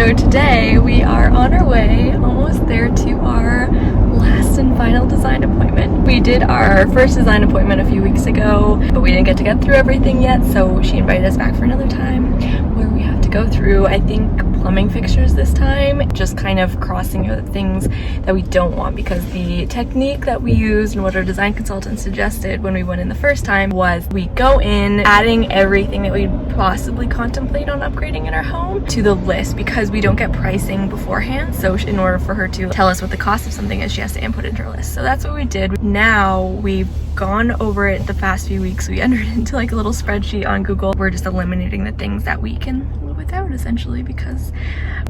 So today we are on our way, almost there, to our last and final design appointment. We did our first design appointment a few weeks ago, but we didn't get through everything yet, so she invited us back for another time where we have to go through, I think, plumbing fixtures this time, just kind of crossing out the things that we don't want, because the technique that we used and what our design consultant suggested when we went in the first time was we go in adding everything that we'd possibly contemplate on upgrading in our home to the list, because we don't get pricing beforehand. So in order for her to tell us what the cost of something is, she has to input it into her list. So that's what we did. Now we've gone over it the past few weeks. We entered into like a little spreadsheet on Google. We're just eliminating the things that we can live without, essentially, because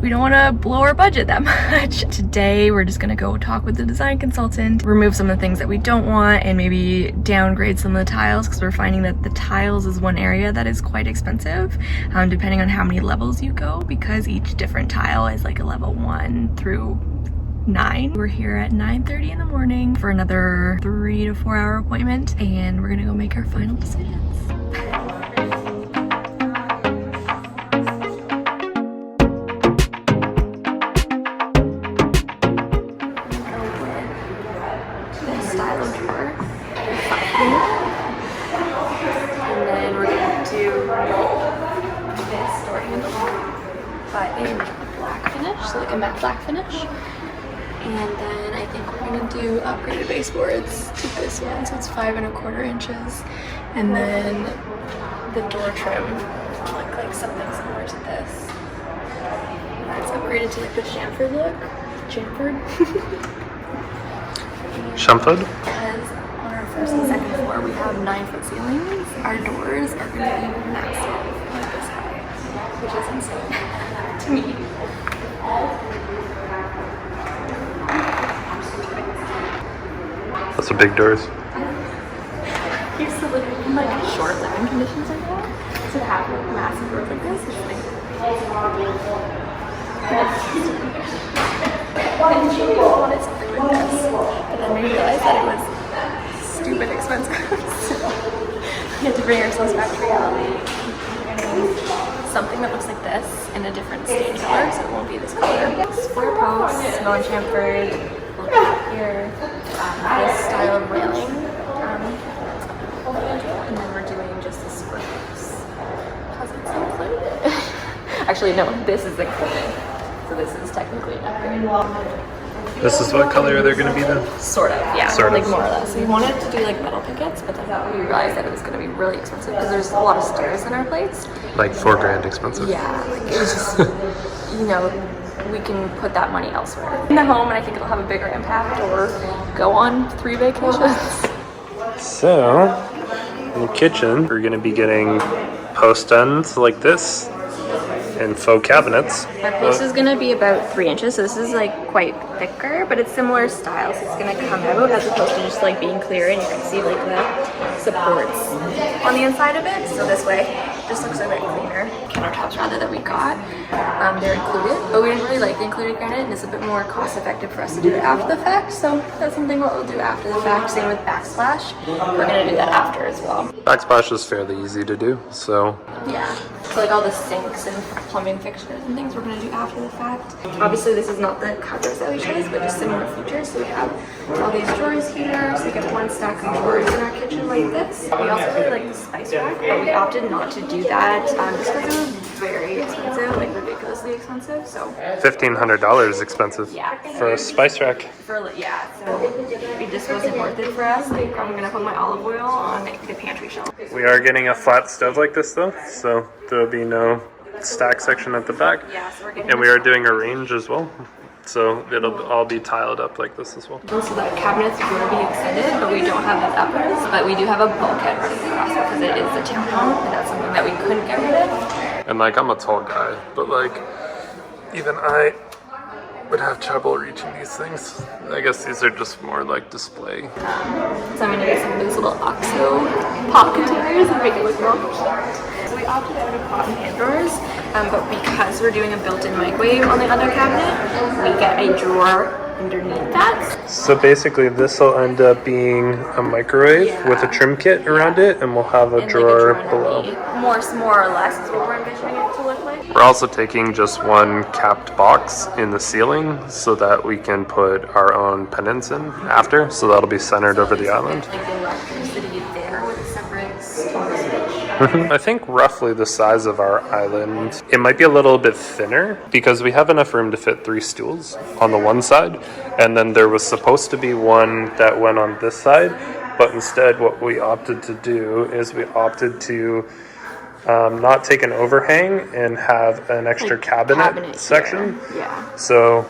we don't want to blow our budget that much. Today we're just going to go talk with the design consultant, remove some of the things that we don't want, and maybe downgrade some of the tiles, because we're finding that the tiles is one area that is quite expensive, depending on how many levels you go, because each different tile is like a level 1 through 9. We're here at 9:30 in the morning for another 3 to 4 hour appointment, and we're gonna go make our final decisions. This style of drawer, and then we're gonna do this door handle, but in black finish, so like a matte black finish. And then I think we're gonna do upgraded baseboards to this one, so it's 5 1/4 inches. And then the door trim will look like something similar to this. It's upgraded to like the chamfered look. Chamfered? Because on our first and second floor we have 9-foot ceilings. Our doors are gonna be massive, like this high, which is insane to me. That's a big doors. I used to live in like short living conditions like that. So to have like massive doors like this is like I wanted something like this. But then we realized that it was stupid expensive. So we had to bring ourselves back to reality. Something that looks like this in a different stain color, so it won't be this color. Square posts, non-chamfered. Here, this style of railing, and then we're doing just the square posts because it's included. Actually, no, this is included, so this is technically an upgrade. This is what color they're going to be then? Sort of, yeah, sort like of. more or less. We wanted to do like metal pickets, but then we realized that it was going to be really expensive because there's a lot of stairs in our plates. Like $4,000 expensive. Yeah, like it was just, you know, we can put that money elsewhere in the home, and I think it'll have a bigger impact, or go on 3 vacations. So, in the kitchen, we're going to be getting post ends like this and faux cabinets. Our post is going to be about 3 inches, so this is like quite thicker, but it's similar style, so it's going to come out as opposed to just like being clear, and you can see like the supports on the inside of it. So this way, it just looks a bit cleaner. Countertops rather that we got, they're included, but we didn't really like the included granite, and it's a bit more cost effective for us to do it after the fact. So that's something what we'll do after the fact. Same with backsplash, we're going to do that after as well. Backsplash is fairly easy to do, so yeah. So like all the sinks and plumbing fixtures and things we're going to do after the fact. Obviously this is not the covers that we chose, but just similar features. So we have all these drawers here, so we get 1 stack of drawers in our kitchen like this. We also really like the spice rack, but we opted not to do that just because it was very expensive, like ridiculously expensive. So $1,500 expensive. Yeah. For a spice rack. Yeah, so it just wasn't worth it for us. Like, I'm gonna put my olive oil on the pantry shelf. We are getting a flat stove like this though, so there'll be no stack section at the back. Yeah, so we're getting. And we are doing a range as well, so it'll all be tiled up like this as well. So the cabinets will be extended, but we don't have the uppers. But we do have a bulkhead running across because it is a townhome, and that's something that we couldn't get rid of. And like, I'm a tall guy, but like, even I would have trouble reaching these things. I guess these are just more like display. So I'm gonna get some of those little OXO pop containers and make it look more cute. So we opted out of pot and pan drawers, but because we're doing a built-in microwave on the other cabinet, we get a drawer underneath that. So basically this will end up being a microwave with a trim kit around it, and we'll have a drawer below. More or less is what we're envisioning it to look like. We're also taking just one capped box in the ceiling so that we can put our own pendants in after, so that'll be centered over the island. Like the electricity there with a separate switch. I think roughly the size of our island. It might be a little bit thinner because we have enough room to fit 3 stools on the one side, and then there was supposed to be one that went on this side, but instead what we opted to do is we opted to not take an overhang and have an extra cabinet section. Yeah. So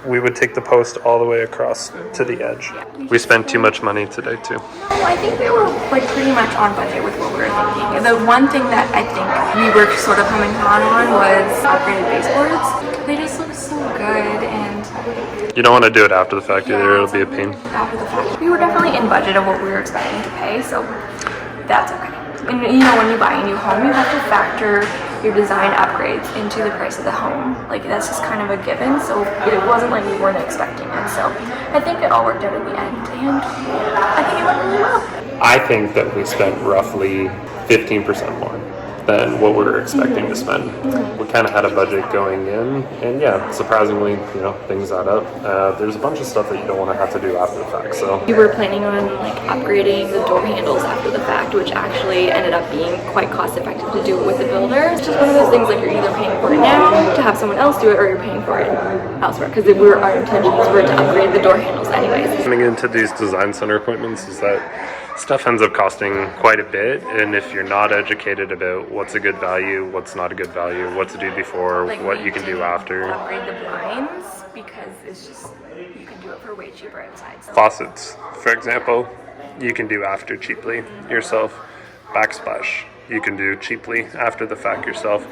we would take the post all the way across to the edge. We spent too much money today too. No, I think we were like pretty much on budget with what we were thinking. The one thing that I think we were sort of humming on was upgraded baseboards. They just look so good, and you don't want to do it after the fact either, it'll be a pain. After the fact, we were definitely in budget of what we were expecting to pay, so that's okay. And you know, when you buy a new home, you have to factor your design upgrades into the price of the home. Like, that's just kind of a given, so it wasn't like we weren't expecting it. So I think it all worked out in the end, and I think it went really well. I think that we spent roughly 15% more than what we were expecting to spend. We kind of had a budget going in, and yeah, surprisingly, you know, things add up. There's a bunch of stuff that you don't want to have to do after the fact, so. We were planning on like upgrading the door handles after the fact, which actually ended up being quite cost effective to do it with the builder. It's just one of those things, like, you're either paying for it now to have someone else do it, or you're paying for it elsewhere, because our intentions were to upgrade the door handles anyways. Coming into these design center appointments is that stuff ends up costing quite a bit, and if you're not educated about what's a good value, what's not a good value, what to do before, Like, what you can do after. Upgrade the blinds because it's just, you can do it for way cheaper outside. So. Faucets, for example, you can do after cheaply yourself. Backsplash, you can do cheaply after the fact yourself.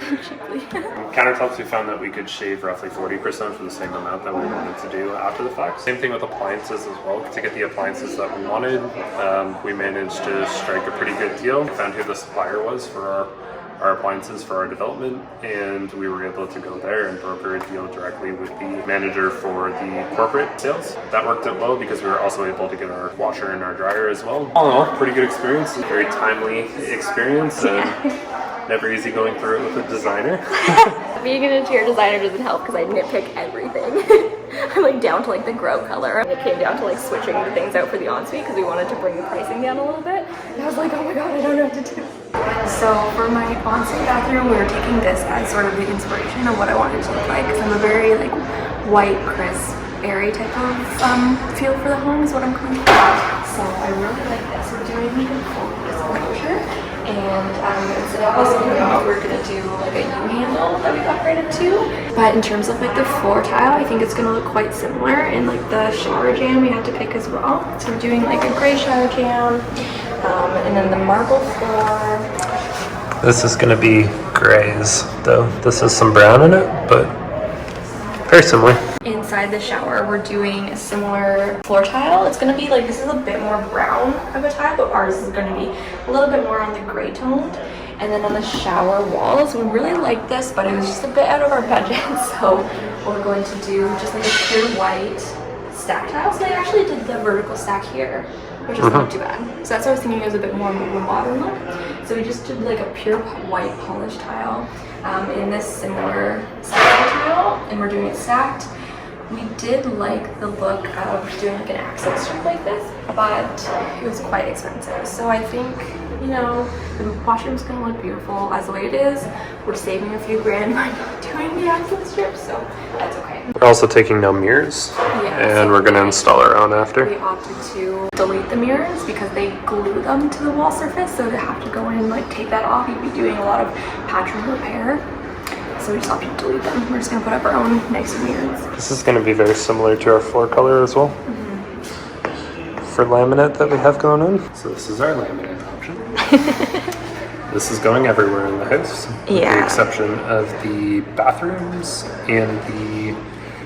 Countertops, we found that we could shave roughly 40% for the same amount that we wanted to do after the fact. Same thing with appliances as well. To get the appliances that we wanted, we managed to strike a pretty good deal. We found who the supplier was for our appliances for our development, and we were able to go there and broker a deal directly with the manager for the corporate sales. That worked out well because we were also able to get our washer and our dryer as well. All in all, pretty good experience, very timely experience, and never easy going through it with a designer. Being an interior designer doesn't help because I nitpick everything. I'm like down to like the grout color, and it came down to like switching the things out for the ensuite because we wanted to bring the pricing down a little bit. And I was like, oh my god, I don't know what to do. So for my ensuite bathroom, we were taking this as sort of the inspiration of what I wanted to look like, because I'm a very like white, crisp, airy type of feel for the home is what I'm going for. So I really like this. We're doing the full disclosure, and instead of us we're gonna do like a U-handle that we've upgraded to. But in terms of like the floor tile, I think it's gonna look quite similar, and like the shower jam we had to pick as well. So we're doing like a gray shower jam, and then the marble floor. This is going to be grays, though. This has some brown in it, but very similar. Inside the shower, we're doing a similar floor tile. It's going to be like, this is a bit more brown of a tile, but ours is going to be a little bit more on the gray toned. And then on the shower walls, we really like this, but it was just a bit out of our budget, so we're going to do just like a pure white stack tile. So they actually did the vertical stack here, which is not too bad. So that's what I was thinking, it was a bit more of a modern look. So we just did like a pure white polished tile in this similar style tile, and we're doing it stacked. We did like the look of doing like an accent strip like this, but it was quite expensive. So I think, you know, the washroom's gonna look beautiful as the way it is. We're saving a few grand by not doing the accent strip, so that's okay. We're also taking no mirrors, and we're going to install our own after. We opted to delete the mirrors because they glue them to the wall surface, so to have to go in and like take that off, you'd be doing a lot of patchwork repair. So we just opted to delete them. We're just going to put up our own nice mirrors. This is going to be very similar to our floor color as well. For laminate that we have going on. So this is our laminate option. This is going everywhere in the house, with the exception of the bathrooms and the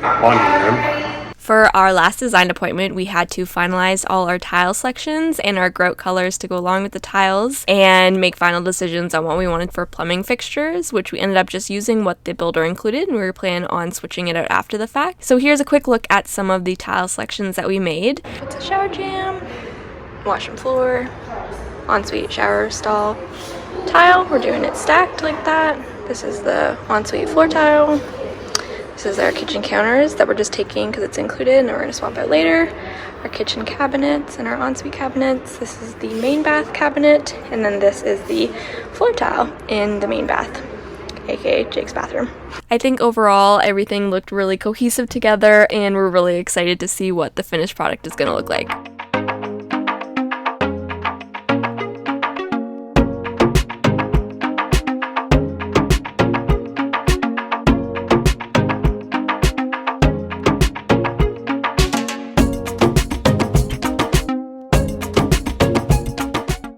laundry room. For our last design appointment, we had to finalize all our tile selections and our grout colors to go along with the tiles and make final decisions on what we wanted for plumbing fixtures, which we ended up just using what the builder included, and we were planning on switching it out after the fact. So here's a quick look at some of the tile selections that we made. It's a shower jam, washroom floor, ensuite shower stall tile. We're doing it stacked like that. This is the ensuite floor tile. This is our kitchen counters that we're just taking because it's included and we're going to swap out later. Our kitchen cabinets and our ensuite cabinets. This is the main bath cabinet, and then this is the floor tile in the main bath, aka Jake's bathroom. I think overall everything looked really cohesive together, and we're really excited to see what the finished product is going to look like.